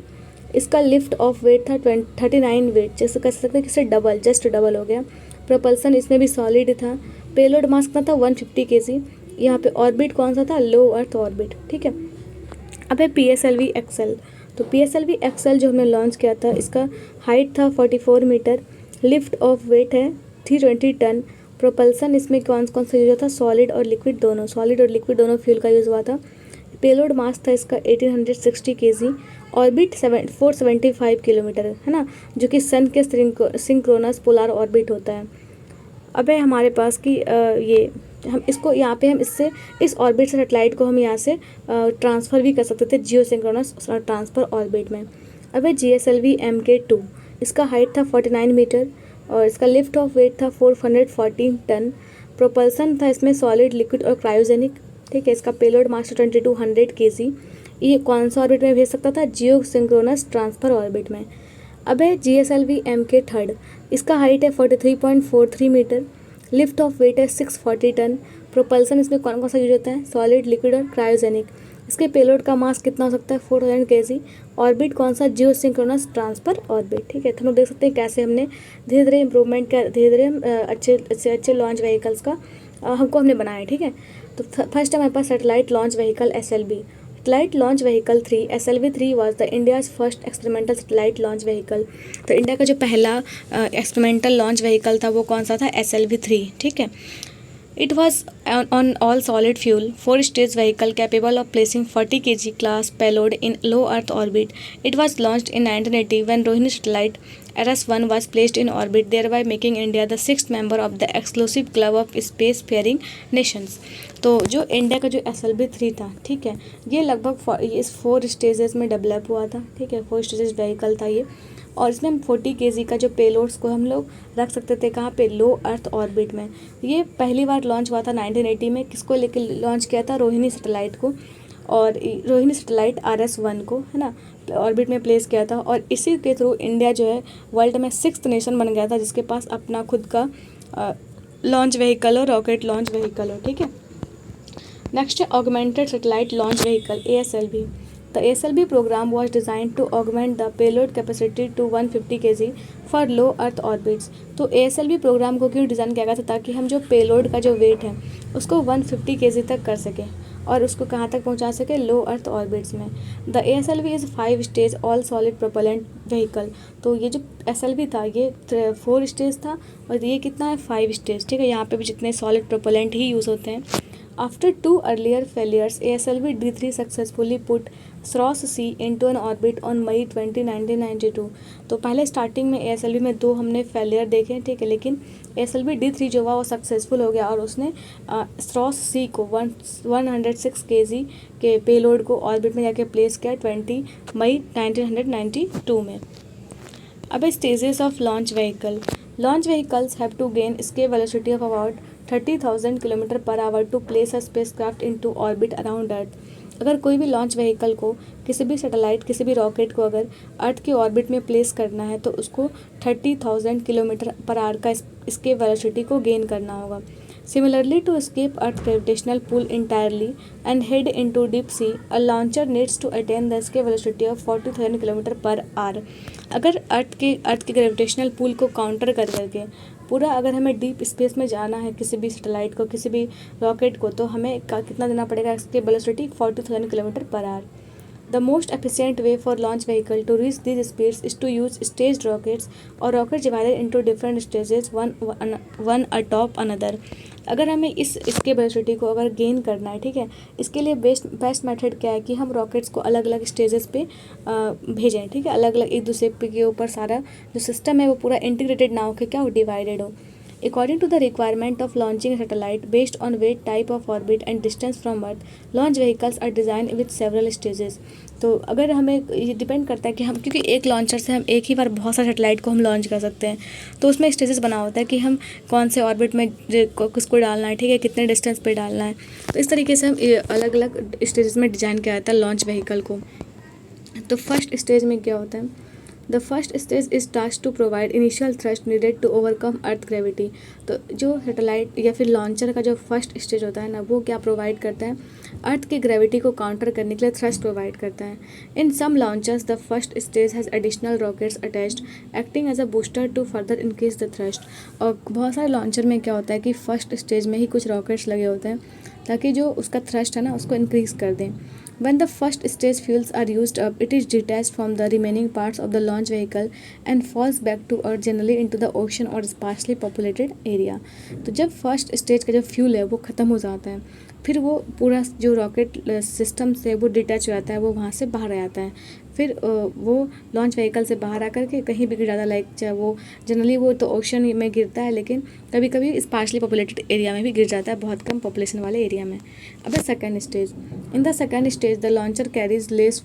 इसका लिफ्ट ऑफ वेट था 39 वेट, जैसे कह सकते हैं कि डबल, जस्ट डबल हो गया। प्रोपल्सन इसमें भी सॉलिड था। पेलोड मास कितना था 150 kg। यहाँ पे ऑर्बिट कौन सा था, लो अर्थ ऑर्बिट, ठीक है। अब है PSLV XL। तो PSLV XL जो हमने लॉन्च किया था, इसका हाइट था 44 मीटर। लिफ्ट ऑफ वेट है 320 टन। प्रोपल्सन इसमें कौन कौन सा यूज होता है, सॉलिड और लिक्विड दोनों फ्यूल का यूज़ हुआ था। पेलोड मास था इसका 1860 kg, ऑर्बिट 475 किलोमीटर है ना, जो कि सन के सिंक्रोनस पोलर ऑर्बिट होता है। अब है हमारे पास कि ये हम इसको यहाँ पे हम इससे इस ऑर्बिट से सेटेलाइट को हम यहाँ से ट्रांसफ़र भी कर सकते थे जियो सिंक्रोनस ट्रांसफ़र ऑर्बिट में। अब है GSLV Mk2, इसका हाइट था 49 मीटर और इसका लिफ्ट ऑफ वेट था 414 टन। प्रोपल्सन था इसमें सॉलिड, लिक्विड और क्रायोजेनिक, ठीक है। इसका पेलोड मास 2200 kg। ये कौन सा ऑर्बिट में भेज सकता था, जियो सिंक्रोनस ट्रांसफ़र ऑर्बिट में। अब है GSLV Mk3, इसका हाइट है 43.43 मीटर, लिफ्ट ऑफ वेट है 640 टन। प्रोपल्सन इसमें कौन कौन सा यूज होता है, सॉलिड, लिक्विड और क्रायोजेनिक। इसके पेलोड का मास कितना हो सकता है, 4000 kg। ऑर्बिट कौन सा, जियो सिंक्रोनस ट्रांसफ़र ऑर्बिट, ठीक है। तो हम लोग देख सकते हैं कैसे हमने धीरे धीरे इंप्रूवमेंट किया, धीरे धीरे अच्छे लॉन्च व्हीकल्स का हमने बनाया, ठीक है। तो फर्स्ट हमारे पास satellite launch vehicle SLV। Satellite Launch Vehicle 3 SLV-3 was the India's first experimental satellite launch vehicle। तो इंडिया का जो पहला एक्सपेरिमेंटल लॉन्च व्हीकल था वो कौन सा था, SLV-3, ठीक है। It was on all solid fuel, 4-stage vehicle capable of placing 40 kg class payload in low Earth orbit. It was launched in 1980 when Rohini satellite RS-1 was placed in orbit, thereby making India the 6th member of the exclusive club of space-faring nations। तो जो India का जो SLV-3 था, ठीक है, ये लगभग इस 4 स्टेजेस में डेवलप हुआ था, ठीक है। 4 स्टेजेस व्हीकल था ये, और इसमें हम 40 kg का जो पेलोड्स को हम लोग रख सकते थे कहाँ पे, लो अर्थ ऑर्बिट में। ये पहली बार लॉन्च हुआ था 1980 में। किसको लेकर लॉन्च किया था, रोहिणी सैटेलाइट को, और रोहिणी सैटेलाइट RS-1 को, है ना, ऑर्बिट में प्लेस किया था। और इसी के थ्रू इंडिया जो है वर्ल्ड में 6th नेशन बन गया था जिसके पास अपना खुद का लॉन्च व्हीकल हो, रॉकेट लॉन्च व्हीकल हो, ठीक है। नेक्स्ट है augmented satellite launch vehicle ASLV। The ASLV program was designed to augment the payload capacity to 150 kg for low Earth orbits। तो ASLV प्रोग्राम को क्यों डिज़ाइन किया गया था, ताकि हम जो पेलोड का जो वेट है उसको 150 kg तक कर सकें और उसको कहाँ तक पहुँचा सके, लो अर्थ ऑर्बिट्स में। The ASLV is 5 stage all solid propellant vehicle. तो ये जो SLV था ये 4 स्टेज था और ये कितना है, 5 स्टेज, ठीक है। यहाँ पे भी जितने सॉलिड प्रोपेलेंट ही यूज़ होते हैं। After 2 earlier failures, ASLV D3 successfully put SROS-C into an orbit on May 20, 1992। तो पहले स्टार्टिंग में ASLV में 2 हमने फेलियर देखे, ठीक है, लेकिन ASLV D3 जो हुआ वो सक्सेसफुल हो गया और उसने SROS-C को 106 kg के पेलोड को ऑर्बिट में जाके प्लेस किया 20 मई 1992 में। अब stages of launch vehicle. Launch vehicles have to gain escape velocity of about 30,000 kilometre per hour to place a spacecraft into orbit around earth. अगर कोई भी लॉन्च व्हीकल को, किसी भी सैटेलाइट, किसी भी रॉकेट को अगर अर्थ के ऑर्बिट में प्लेस करना है तो उसको 30,000 किलोमीटर पर आवर का escape velocity को गेन करना होगा। Similarly, to escape Earth's gravitational pull entirely and head into deep sea, a launcher needs to attain the escape velocity of 40,000 kilometre per our. अगर अर्थ के ग्रेविटेशनल पुल को counter कर करके पूरा अगर हमें डीप स्पेस में जाना है किसी भी सैटेलाइट को, किसी भी रॉकेट को, तो हमें कितना देना पड़ेगा, इसके velocity 40,000 kilometre per our. The most efficient way for launch vehicle to reach these speeds is to use staged rockets or rockets divided into different stages, one atop another। अगर हमें इसके वेलोसिटी को अगर गेन करना है, ठीक है, इसके लिए बेस्ट मेथड क्या है कि हम रॉकेट्स को अलग अलग स्टेजेस पे भेजें, ठीक है, अलग अलग एक दूसरे के ऊपर सारा जो सिस्टम है वो पूरा इंटीग्रेटेड ना हो के क्या हो, डिवाइडेड हो। According to the requirement of launching a satellite based on weight, type of orbit and distance from Earth, launch vehicles are designed with several stages। तो अगर हमें ये डिपेंड करता है कि हम, क्योंकि एक लॉन्चर से हम एक ही बार बहुत सारे सैटेलाइट को हम लॉन्च कर सकते हैं, तो उसमें स्टेजेस बना होता है कि हम कौन से ऑर्बिट में किसको डालना है, ठीक है, कितने डिस्टेंस पे डालना है। तो इस तरीके से हम अलग अलग स्टेजेस में डिज़ाइन किया जाता है लॉन्च व्हीकल को। तो फर्स्ट स्टेज में क्या होता है, the first stage is task to provide initial thrust needed to overcome earth gravity. तो जो सैटेलाइट या फिर लॉन्चर का जो फर्स्ट स्टेज होता है ना, वो क्या प्रोवाइड करता है, अर्थ की ग्रेविटी को काउंटर करने के लिए थ्रस्ट प्रोवाइड करता है। In some launchers the first stage has additional rockets attached acting as a booster to further increase the thrust. और बहुत सारे लॉन्चर में क्या होता है कि फर्स्ट स्टेज में ही कुछ रॉकेट्स लगे होते हैं ताकि जो उसका थ्रस्ट है ना उसको इंक्रीज़ कर दें। When the first stage fuels are used up, it is detached from the remaining parts of the launch vehicle and falls back to earth, generally into the ocean or sparsely populated area. तो जब first stage का जो fuel है वो ख़त्म हो जाता है, फिर वो पूरा जो रॉकेट सिस्टम से वो डिटैच हो जाता है, वो वहाँ से बाहर आ जाता है। फिर वो लॉन्च व्हीकल से बाहर आकर के कहीं भी गिर जाता है, लाइक चाहे वो जनरली वो तो ओशन में गिरता है, लेकिन कभी कभी स्पार्सली पॉपुलेटेड एरिया में भी गिर जाता है, बहुत कम पॉपुलेशन वाले एरिया में। अब second stage, in the second stage the launcher carries less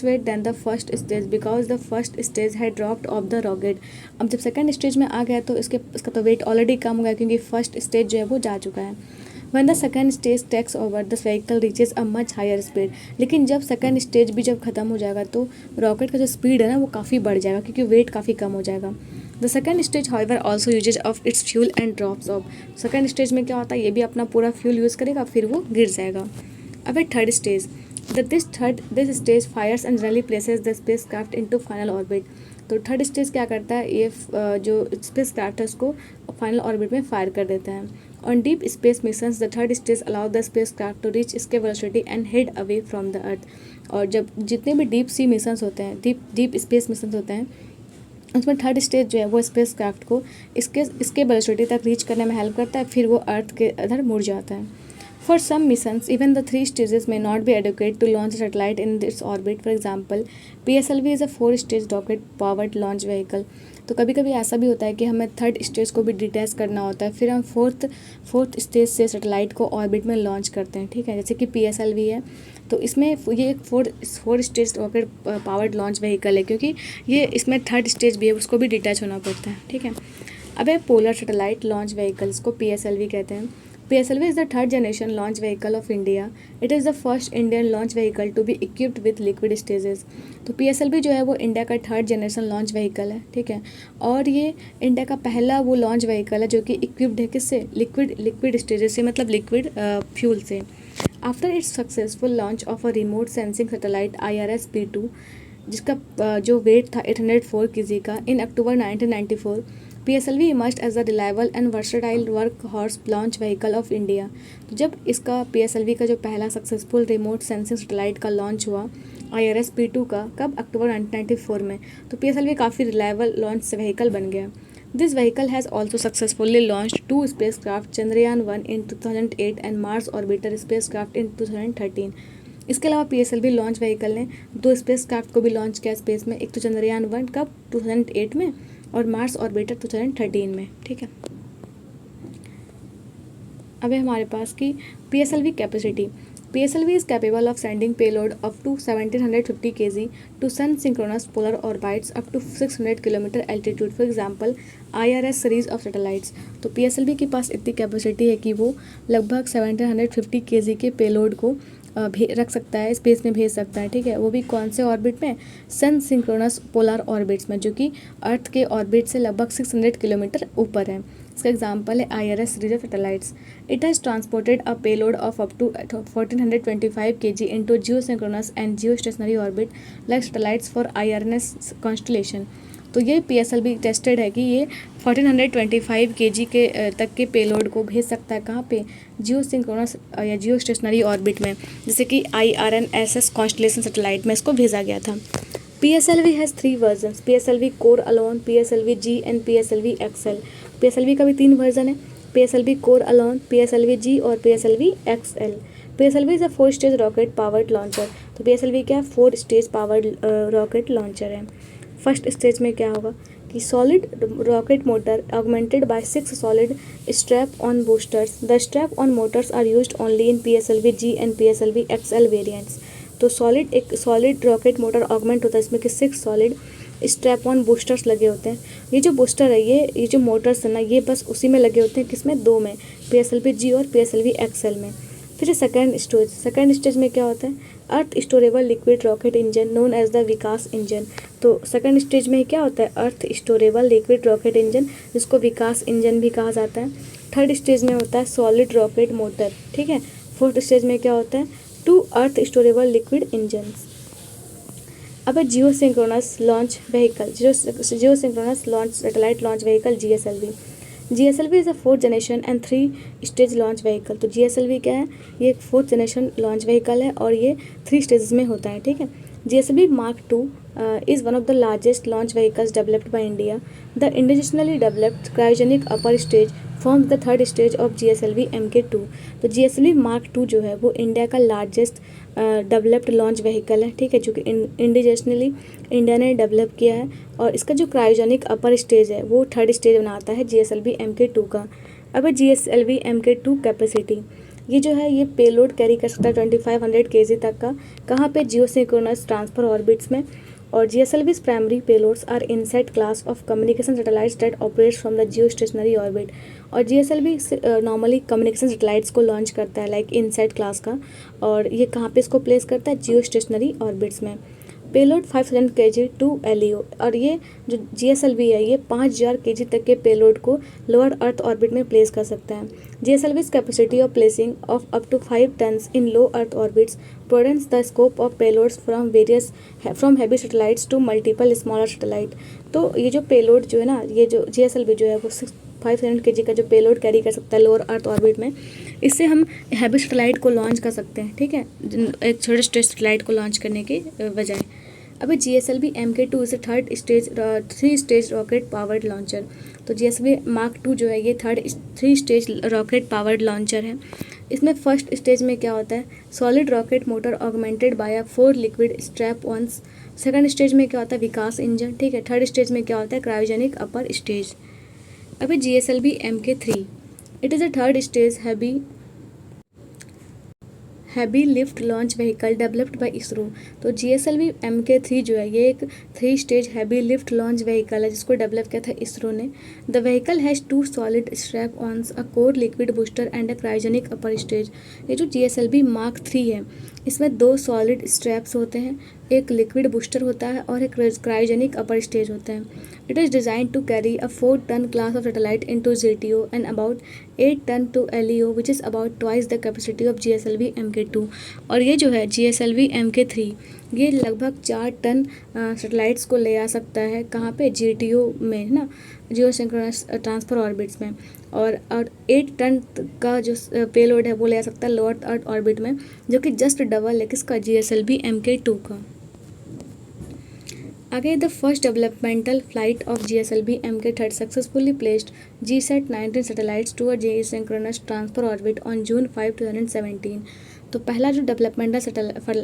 weight than the first stage because the first stage है ड्रॉप्ड ऑफ द रॉकेट। अब जब सेकेंड स्टेज में आ गया तो इसका तो वेट ऑलरेडी कम हो गया, क्योंकि फर्स्ट स्टेज जो है वो जा चुका है। When the second stage takes over, the vehicle reaches a much higher speed. लेकिन जब सेकेंड स्टेज भी जब ख़त्म हो जाएगा तो रॉकेट का जो स्पीड है ना वो काफ़ी बढ़ जाएगा, क्योंकि वेट काफ़ी कम हो जाएगा। The second stage however also uses of its fuel and drops off. Second stage में क्या होता है, ये भी अपना पूरा फ्यूल यूज़ करेगा, फिर वो गिर जाएगा। अब है third stage, this stage fires and generally places the space craft into final orbit. तो थर्ड स्टेज क्या करता है, ये जो स्पेस क्राफ्ट है उसको फाइनल ऑर्बिट में फायर कर देता है। On deep space missions, the third stage allow the spacecraft to reach escape velocity and head away from the Earth. और जब जितने भी डीप सी मिशंस होते हैं, डीप स्पेस मिशंस होते हैं, उसमें थर्ड स्टेज जो है वो स्पेस क्राफ्ट को इसके वेलोसिटी तक रीच करने में हेल्प करता है, फिर वो अर्थ के इधर मुड़ जाता है। For some missions, even the three stages may not be adequate to launch a satellite in its orbit. For example, PSLV is a 4-stage rocket-powered launch vehicle. तो कभी कभी ऐसा भी होता है कि हमें थर्ड स्टेज को भी डिटैच करना होता है, फिर हम फोर्थ स्टेज से सैटेलाइट को ऑर्बिट में लॉन्च करते हैं, ठीक है। जैसे कि PSLV है, तो इसमें ये एक four stage rocket powered launch vehicle है, क्योंकि ये इसमें थर्ड स्टेज भी है, उसको भी डिटैच होना पड़ता है, ठीक है। अब है पोलर सैटेलाइट लॉन्च व्हीकल्स को PSLV कहते हैं। PSLV is the third generation launch vehicle of India. It is the first Indian launch vehicle to be equipped with liquid stages. तो PSLV जो है वो इंडिया का थर्ड जनरेशन लॉन्च व्हीकल है, ठीक है। और ये इंडिया का पहला वो लॉन्च व्हीकल है जो कि इक्विप्ड है किससे, लिक्विड स्टेजेस से, मतलब लिक्विड फ्यूल से। After it's successful launch of a remote sensing satellite IRS-P2, जिसका जो वेट था 804 kg का, इन अक्टूबर 1994, PSLV emerged as a reliable and versatile workhorse launch vehicle of India. तो जब इसका PSLV का जो पहला सक्सेसफुल रिमोट सेंसिंग सैटेलाइट का लॉन्च हुआ IRS-P2 का, कब, अक्टूबर 1994 में, तो PSLV काफ़ी रिलायबल लॉन्च व्हीकल बन गया। This vehicle has also successfully launched 2 spacecraft, Chandrayaan one in 2008 and mars orbiter spacecraft in 2013। इसके अलावा PSLV लॉन्च व्हीकल ने 2 स्पेसक्राफ्ट को भी लॉन्च किया स्पेस में, एक तो चंद्रयान-1 कब, 2008 में, और मार्स ऑर्बिटर 2013 में, ठीक है। अब है हमारे पास की PSLV capacity. PSLV is capable of sending payload up to 1750 kg to sun synchronous polar orbits up to 600 km altitude. For example, IRS series of satellites. तो PSLV के पास इतनी कैपेसिटी है कि वो लगभग 1750 kg के पेलोड को रख सकता है, स्पेस में भेज सकता है, ठीक है। वो भी कौन से ऑर्बिट में, सन सिंक्रोनस पोलर ऑर्बिट्स में, जो कि अर्थ के ऑर्बिट से लगभग 600 किलोमीटर ऊपर है। इसका एग्जांपल है IRS series of satellites. It has transported a payload of up to 1425 kg into geosynchronous and geostationary orbit like satellites for IRNS constellation. तो ये PSLV टेस्टेड है कि ये 1425 kg के तक के पेलोड को भेज सकता है, कहाँ पे, जियो सिंक्रोनस या जियो स्टेशनरी ऑर्बिट में, जैसे कि IRNSS कॉन्स्टलेशन सैटेलाइट में इसको भेजा गया था। PSLV has 3 versions, PSLV core alone, PSLV G and PSLV XL। PSLV का भी 3 वर्जन है, PSLV core alone, PSLV G और PSLV XL। PSLV is a four stage rocket powered launcher. तो PSLV क्या है, 4 स्टेज पावर्ड रॉकेट लॉन्चर है। First stage में क्या होगा कि solid rocket motor augmented by 6 solid strap on boosters. The strap on motors are used only in PSLV G and PSLV XL variants. तो एक सॉलिड रॉकेट मोटर ऑगमेंट होता है, इसमें कि 6 सॉलिड स्ट्रैप ऑन बूस्टर्स लगे होते हैं। ये जो बूस्टर है, ये जो मोटर्स है ना, ये बस उसी में लगे होते हैं, किसमें, 2 में, PSLV G और PSLV XL में। फिर सेकंड स्टेज में क्या होता है, earth storable liquid rocket engine known as the Vikas engine. तो सेकंड स्टेज में क्या होता है, earth storable liquid rocket engine, जिसको विकास इंजन भी कहा जाता है। थर्ड स्टेज में होता है सॉलिड रॉकेट मोटर, ठीक है। फोर्थ स्टेज में क्या होता है, 2 अर्थ स्टोरेबल लिक्विड इंजन। अब है geosynchronous launch vehicle, geosynchronous launch satellite launch vehicle GSLV। GSLV is a fourth generation and 3 stage launch vehicle. तो GSLV क्या है, ये एक फोर्थ जनरेशन लॉन्च व्हीकल है और ये 3 स्टेजेस में होता है, ठीक है। GSLV Mark II is one of the largest launch vehicles developed by India. The indigenously developed cryogenic upper stage forms the third stage of GSLV Mk2। तो GSLV Mark II जो है वो इंडिया का लार्जेस्ट डेवलप्ड लॉन्च व्हीकल है, ठीक है, जो कि इंडिजिनली इंडिया ने डेवलप किया है और इसका जो क्रायोजेनिक अपर स्टेज है वो थर्ड स्टेज बनाता है GSLV Mk2 का। अब GSLV Mk2 कैपेसिटी, ये जो है ये पेलोड कैरी कर सकता है 2500 kg तक का, कहाँ पे, जियोसिंक्रोनस ट्रांसफर ऑर्बिट्स में। और GSLV's primary payloads are INSAT class of communication satellites that operates from the geostationary orbit. और GSLV नॉर्मली कम्युनिकेशन सैटेलाइट्स को लॉन्च करता है लाइक इनसेट क्लास का, और ये कहाँ पे इसको प्लेस करता है, जियो स्टेशनरी ऑर्बिट्स में। पेलोड 5000 kg टू LEO, और ये जो GSLV है ये 5000 kg तक के पेलोड को लोअर अर्थ ऑर्बिट में प्लेस कर सकता है। GSLV's capacity of placing of up to 5 tons in low earth orbits broadens the scope of payloads from heavy satellites to multiple smaller satellite। तो ये जो पेलोड जो है ना, ये जो GSLV जो है वो 500 kg का जो पेलोड कैरी कर सकता है लोअर अर्थ ऑर्बिट में, इससे हम हैवी सैटेलाइट को लॉन्च कर सकते हैं, ठीक है, एक छोटे स्टेज सैटेलाइट को लॉन्च करने के बजाय। अभी GSLV Mk2 इसे three stage rocket powered launcher. तो GSLV Mark II जो है ये 3 स्टेज रॉकेट पावर्ड लॉन्चर है। इसमें फर्स्ट स्टेज में क्या होता है, solid rocket motor augmented by 4 liquid strap ons. Second stage में क्या होता है, विकास इंजन, ठीक है। थर्ड स्टेज में क्या होता है, क्रायोजेनिक अपर स्टेज। अभी GSLV Mk3, it is a third stage heavy lift launch vehicle developed by ISRO. तो GSLV Mk3 जो है ये एक 3 stage heavy lift launch vehicle है जिसको डेवलप किया था इसरो ने। The vehicle has 2 solid strap ons, a core liquid booster and a cryogenic upper stage. ये जो GSLV Mark III है इसमें 2 सॉलिड स्ट्रैप्स होते हैं, एक लिक्विड बूस्टर होता है और एक क्रायोजेनिक अपर स्टेज होता है। It is design to carry a 4 ton class of satellite into ZTO and about 8 ton to LEO which is about twice the capacity of GSLV Mk2। और ये जो है GSLV Mk3 ये लगभग 4 ton satellites को ले आ सकता है, कहाँ पे, GTO में, है ना, जियो सिंक्रोनस ट्रांसफर ऑर्बिट्स में। और 8 टन का जो पेलोड है वो ले आ सकता है लोअर अर्थ ऑर्बिट में, जो कि जस्ट डबल है किसका, GSLV Mk2 का। आगे, the first developmental flight of GSLV Mk3 successfully placed GSAT-19 satellites to a geosynchronous transfer orbit on June 5, 2017। तो पहला जो डेवलपमेंटल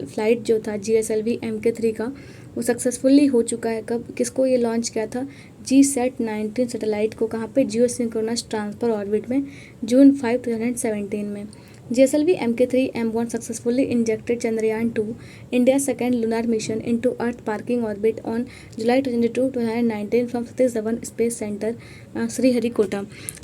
फ्लाइट जो था GSLV Mk3 का वो सक्सेसफुली हो चुका है। कब, किसको ये लॉन्च किया था, GSAT-19 सैटेलाइट को, कहाँ पे, जियोसिंक्रोनस ट्रांसफर ऑर्बिट में, June 5, 2017 में। GSLV Mk3 M1 successfully injected Chandrayaan-2, India's second lunar mission, into Earth parking orbit on July 22, 2019 from Satish Dhawan Space Center, Sriharikota.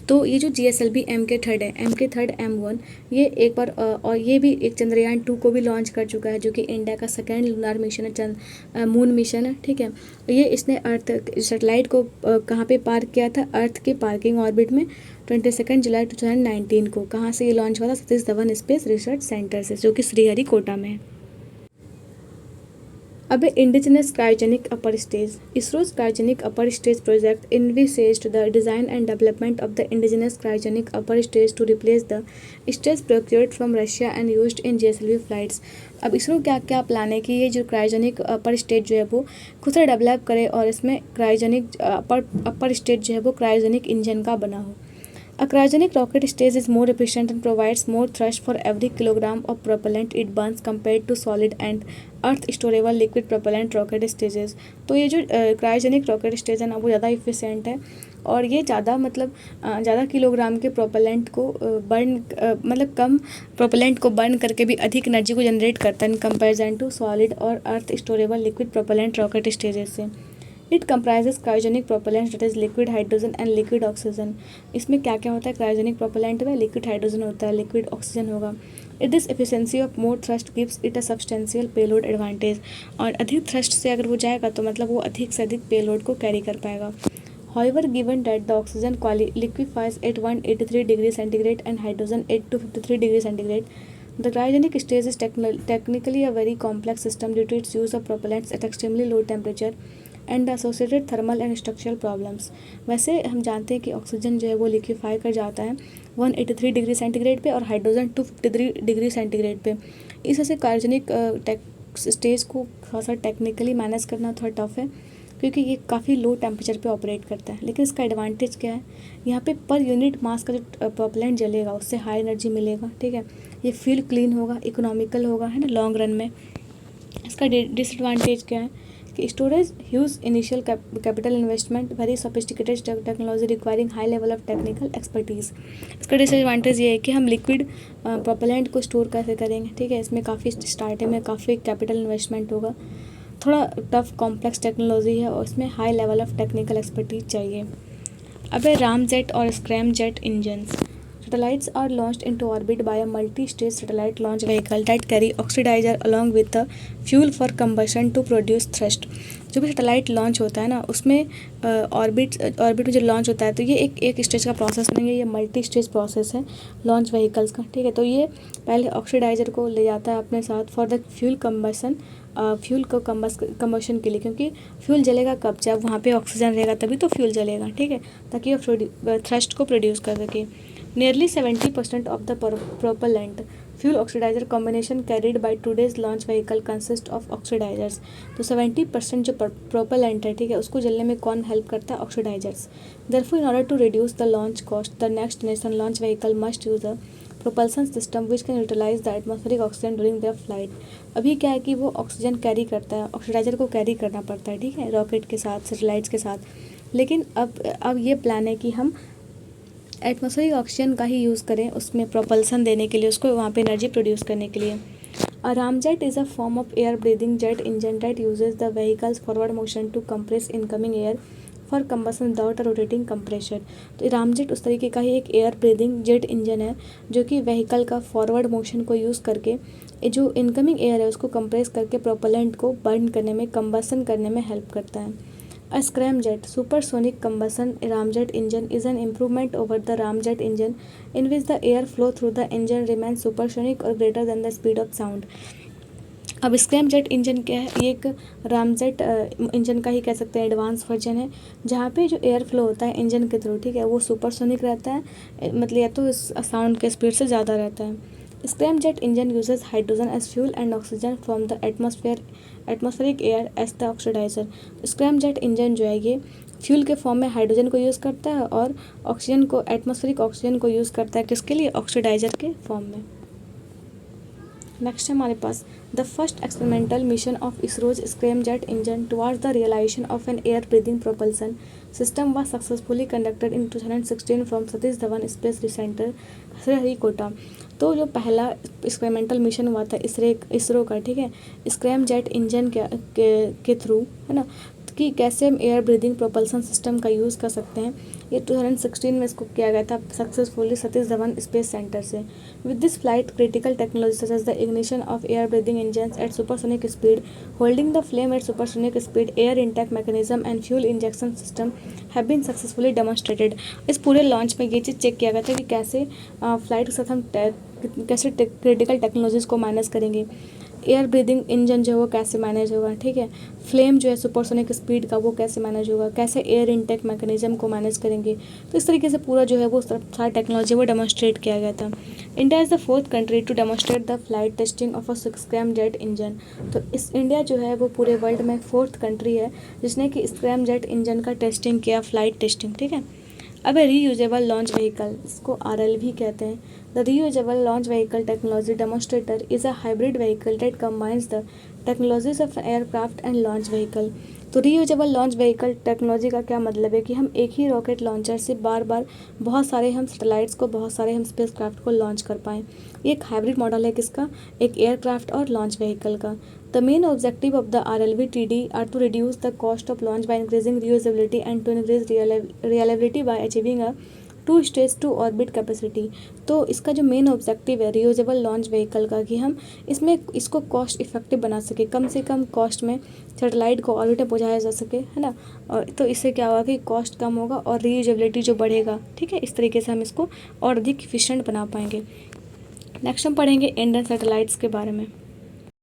तो ये जो GSLV Mk3 है, Mk3 M1, ये एक बार और ये भी एक Chandrayaan-2 को भी लॉन्च कर चुका है, जो कि इंडिया का सेकेंड लूनार मिशन है, मून मिशन है, ठीक है। ये इसने अर्थ सैटेलाइट को कहाँ पे पार्क किया था, अर्थ के पार्किंग ऑर्बिट में 22 जुलाई 2019 को। कहाँ से ये लॉन्च हुआ था, Satish Dhawan space research centre से, जो कि श्रीहरिकोटा में है। अब indigenous cryogenic upper stage. ISRO's cryogenic upper stage project envisaged the design and development of the indigenous cryogenic upper stage to replace the stage procured from Russia and used in GSLV flights। अब इसरो क्या क्या plan है कि ये जो cryogenic upper stage जो है वो खुद से डेवलप करे और इसमें क्रायोजेनिक अपर स्टेज जो है वो क्रायोजेनिक इंजन का बना हो। A cryogenic rocket stage is more efficient and provides more thrust for every kilogram of propellant it burns compared to solid and earth storable liquid propellant rocket stages. तो ये जो cryogenic rocket stage है ना वो ज़्यादा efficient है और ये ज़्यादा ज़्यादा किलोग्राम के प्रोपेलेंट को बर्न कम प्रोपेलेंट को बर्न करके भी अधिक एनर्जी को जनरेट करता है इन कंपेरिजन टू सॉलिड और earth storable liquid propellant rocket stages से। It comprises cryogenic propellant that is liquid hydrogen and liquid oxygen. इसमें क्या क्या होता है, क्रायोजेनिक प्रोपेलेंट में लिक्विड हाइड्रोजन होता है, लिक्विड ऑक्सीजन होगा। It this efficiency of more thrust gives it a substantial payload advantage. और अधिक थ्रस्ट से अगर वो जाएगा तो मतलब वो अधिक से अधिक पेलोड को कैरी कर पाएगा। However, given that the oxygen liquefies at 183 degrees centigrade and hydrogen at 253 degrees centigrade, the cryogenic stage is technically a very complex system due to its use of propellants at extremely low temperature. And associated thermal and structural problems. वैसे हम जानते हैं कि oxygen जो है वो liquefy कर जाता है 183 डिग्री सेंटीग्रेड पे और हाइड्रोजन 253 डिग्री सेंटीग्रेड पे। इस वजह से क्रायोजेनिक स्टेज को थोड़ा सा टेक्निकली मैनेज करना थोड़ा टफ है, क्योंकि ये काफ़ी लो टेम्परेचर पे ऑपरेट करता है। लेकिन इसका एडवांटेज क्या है, यहाँ पे पर यूनिट मास का जो प्रोपेलेंट जलेगा उससे हाई एनर्जी मिलेगा, ठीक है। ये फ्यूल क्लीन होगा, इकोनॉमिकल होगा, है ना, लॉन्ग रन में। इसका डिसएडवांटेज क्या है कि storage huge initial capital investment, very sophisticated technology requiring high level of technical expertise. इसका डिसएडवांटेज ये है कि हम लिक्विड प्रोपेलेंट को स्टोर कैसे करेंगे, ठीक है। इसमें काफ़ी स्टार्टिंग में काफ़ी कैपिटल इन्वेस्टमेंट होगा, थोड़ा टफ कॉम्प्लेक्स टेक्नोलॉजी है और इसमें high level of technical expertise चाहिए। अब है रामजेट और scramjet engines. Satellites are launched into orbit by a multi-stage satellite launch vehicle that carry oxidizer along with the fuel for combustion to produce thrust। जो भी satellite launch होता है ना, उसमें ऑर्बिट में जो लॉन्च होता है तो ये एक स्टेज का प्रोसेस नहीं है, ये मल्टी स्टेज प्रोसेस है लॉन्च व्हीकल्स का, ठीक है। तो ये पहले ऑक्सीडाइजर को ले जाता है अपने साथ for the fuel combustion, fuel को कम्बशन के लिए, क्योंकि फ्यूल जलेगा कब, जब वहाँ पे ऑक्सीजन रहेगा तभी तो फ्यूल जलेगा, ठीक है, ताकि वो थ्रस्ट को प्रोड्यूस कर सके। Nearly 70% of the propellant fuel oxidizer combination carried by today's launch vehicle consist of oxidizers। तो 70% जो propellant है, ठीक है, उसको जलने में कौन हेल्प करता है, oxidizers। Therefore, in order to reduce the launch cost, the next generation launch vehicle must use a propulsion system which can utilize the atmospheric oxygen during their flight। अभी क्या है कि वो ऑक्सीजन कैरी करता है, oxidiser को carry करना पड़ता है, ठीक है, रॉकेट के साथ, सैटेलाइट्स के साथ। लेकिन अब ये प्लान है कि हम एटमॉस्फेरिक ऑक्सीजन का ही यूज़ करें उसमें प्रोपल्सन देने के लिए, उसको वहाँ पे एनर्जी प्रोड्यूस करने के लिए। A ramjet is a form of air breathing jet engine that uses the vehicle's forward motion to compress incoming air for combustion without a rotating compressor. तो रामजेट उस तरीके का ही एक एयर ब्रीदिंग जेट इंजन है जो कि vehicle का forward motion को यूज़ करके जो इनकमिंग एयर है उसको कंप्रेस करके प्रोपेलेंट को बर्न करने में, कंबसन करने में हेल्प करता है। A scramjet supersonic combustion ramjet engine is an improvement over the ramjet engine in which the air flow through the engine remains supersonic or greater than the speed of sound। अब scramjet engine क्या है, ये एक ramjet engine का ही कह सकते हैं advance version है, जहाँ पे जो एयर फ्लो होता है इंजन के थ्रू, ठीक है, वो सुपरसोनिक रहता है, मतलब या तो साउंड के स्पीड से ज़्यादा रहता है। Scramjet engine uses hydrogen as fuel and oxygen from the atmospheric air as the oxidiser. Scramjet engine जो है ये फ्यूल के फॉर्म में हाइड्रोजन को यूज़ करता है और ऑक्सीजन को, एटमॉस्फेरिक ऑक्सीजन को यूज़ करता है किसके लिए, ऑक्सीडाइजर के फॉर्म में। नेक्स्ट है हमारे पास the first experimental mission of ISRO's scramjet engine towards the realisation of an air breathing propulsion system was successfully conducted in 2016 from Satish Dhawan space centre Sriharikota. तो जो पहला एक्सपेरिमेंटल मिशन हुआ था इसरो का, ठीक है, स्क्रैमजेट इंजन के थ्रू, है ना, कि कैसे हम एयर ब्रीदिंग प्रोपल्सन सिस्टम का यूज़ कर सकते हैं, ये 2016 में इसको किया गया था successfully Satish Dhawan space centre से। With this flight critical technology such as the ignition of air breathing engines at supersonic speed, holding the flame at supersonic speed, air intake mechanism and fuel injection system have been successfully demonstrated. इस पूरे launch में ये चीज़ check किया गया था कि कैसे flight के साथ हम कैसे क्रिटिकल टेक्नोलॉजीज़ को मैनेज करेंगे, एयर ब्रीदिंग इंजन जो है वो कैसे मैनेज होगा, ठीक है, फ्लेम जो है सुपरसोनिक स्पीड का वो कैसे मैनेज होगा, कैसे एयर इनटेक मैकेनिज्म को मैनेज करेंगे। तो इस तरीके से पूरा जो है वो सारा टेक्नोलॉजी वो डेमोन्स्ट्रेट किया गया था। India is the 4th country to demonstrate the flight testing of a scramjet engine. तो इस इंडिया जो है वो पूरे वर्ल्ड में 4th कंट्री है जिसने कि स्क्रैमजेट इंजन का टेस्टिंग किया, फ्लाइट टेस्टिंग, ठीक है। अब रीयूजेबल लॉन्च व्हीकल, इसको RLV कहते हैं। The reusable launch vehicle technology demonstrator is a hybrid vehicle that combines the technologies of aircraft and launch vehicle. तो रीयूजेबल लॉन्च व्हीकल टेक्नोलॉजी का क्या मतलब है कि हम एक ही रॉकेट लॉन्चर से बार बार बहुत सारे हम सैटेलाइट्स को, बहुत सारे हम स्पेसक्राफ्ट को लॉन्च कर पाएँ। ये एक हाइब्रिड मॉडल है किसका, एक एयरक्राफ्ट और लॉन्च व्हीकल का। The main objective of the RLV-TD are to reduce the cost of launch by increasing reusability and to increase reliability by achieving a 2-stage to orbit capacity। तो इसका जो main objective है reusable launch vehicle का कि हम इसको cost effective बना सके, कम से कम कॉस्ट में सैटेलाइट को ऑर्बिट में पहुँचाया जा सके, है ना। और तो इससे क्या होगा कि कॉस्ट कम होगा और रीयूजेबिलिटी जो बढ़ेगा, ठीक है, इस तरीके से हम इसको और अधिक इफिशिएंट बना पाएंगे। नेक्स्ट हम पढ़ेंगे इंडियन सैटेलाइट्स के बारे में।